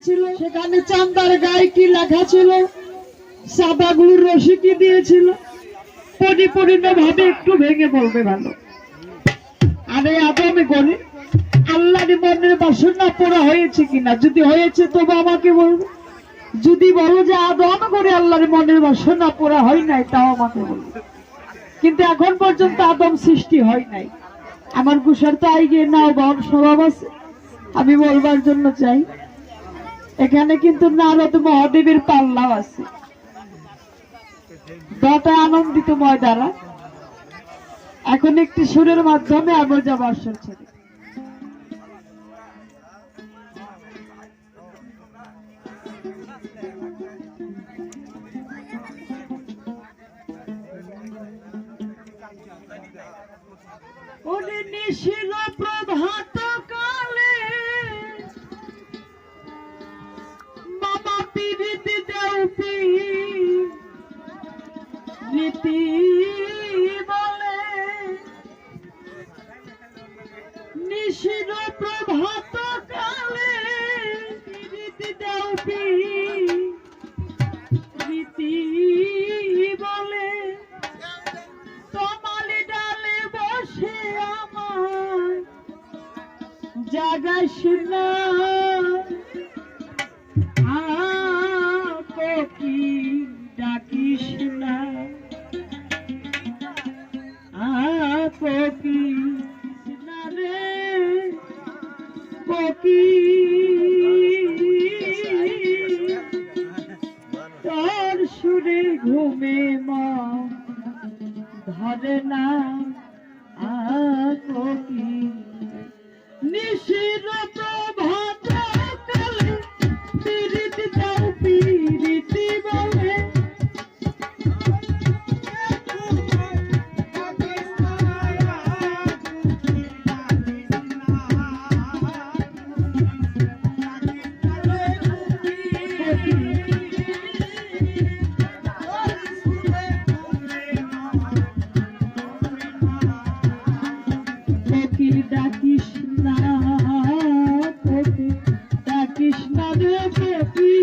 ছিল, সেখানে চান্দার গায়ে কি লেখা ছিল, সাবাগুলোর রশি কি দিয়েছিল, পরিপূর্ণ ভাবে একটু ভেঙে বলবে ভালো। আরে আদমে করে আল্লাহর মনের বাসনা পুরা হয়েছে কিনা, যদি হয়েছে তবে আমাকে বলবে, যদি বলো যে আদম করে আল্লাহর মনের বাসনা পুরা হয় নাই তাও আমাকে বলবে। কিন্তু এখন পর্যন্ত আদম সৃষ্টি হয় নাই। আমার কুষার তো আই গিয়ে নাও বন স্বভাব আছে, আমি বলবার জন্য চাই এখানে কিন্তু নারদ মহাদেবের পাল্লাও আছে। দটা আনন্দিতময় দ্বারা এখন একটি সুরের মাধ্যমে আমরা যাব আসর ছেড়ে। ওরে নিশির প্রভাত কালে মামা পিরিতি দেউপি রীতি বলে, নিশির প্রভাত কালে পিরিতি দেউপি রীতি বলে, তোমালি ডালে বসে আমার জাগাইস না, কি ডাকিস না, কি না রে কি তোর সুরে ঘুমে মা ধরে না, কি নিশির প্রভাত কালে পিরিতি দাও পিরিতি বলে, ডাকিস না, ডাকিস না রে কপি,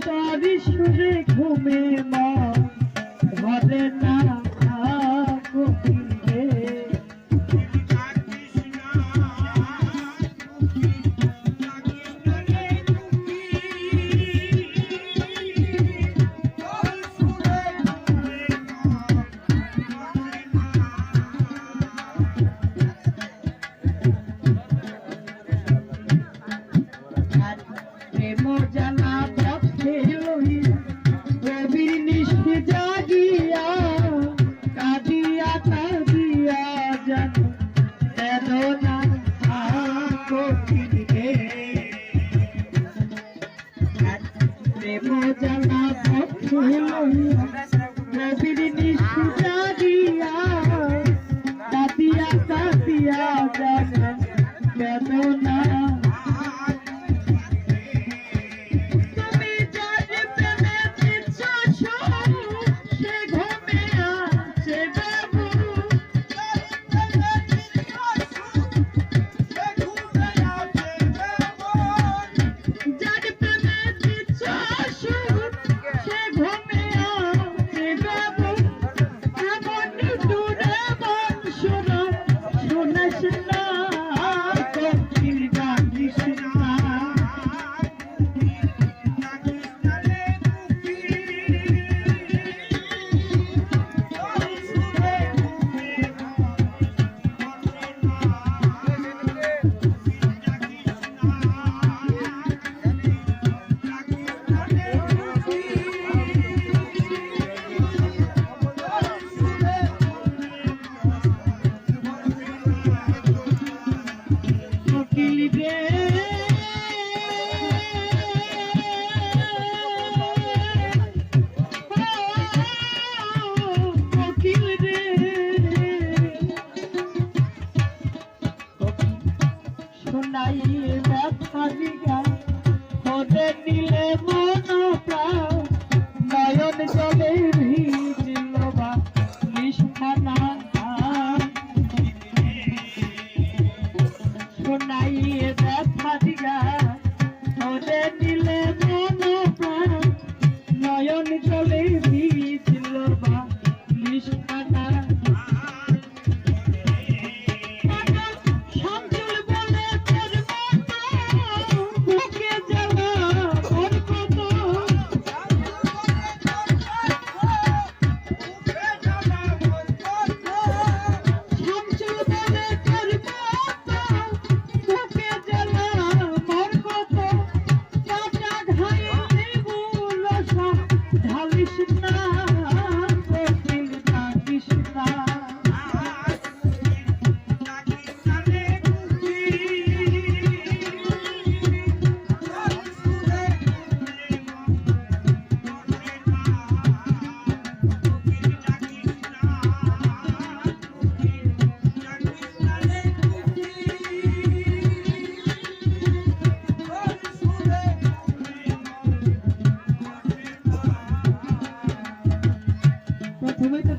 তার সুরে ঘুমে মা ধরে না, কপি রে জানা পথে লইয়া গভীর নিশে জাগিয়া কাঁদিয়া কাঁদিয়া যেন বেদনা কঠিনে, প্রেম জানা পথে লইয়া গভীর নিশে জাগিয়া কাঁদিয়া কাঁদিয়া যেন বেদনা, নয়ন জলে ভিজিল বা নিষ্ঠা শোনাইয়ে ব্যথা দিয়া ওরে নিলে মন প্রাণ নয়ন জলে দিয়েছিল বা নিষ্ঠানা শামসুল বলে তোর মতো বুকে জ্বালা তোর কত শামসুল বলে তোর মতো বুকে জ্বালা মোর কত কাটা ঘায়ে লেবুল সা ঢালিস না কোকিল ডাকিস না প্রথমে তো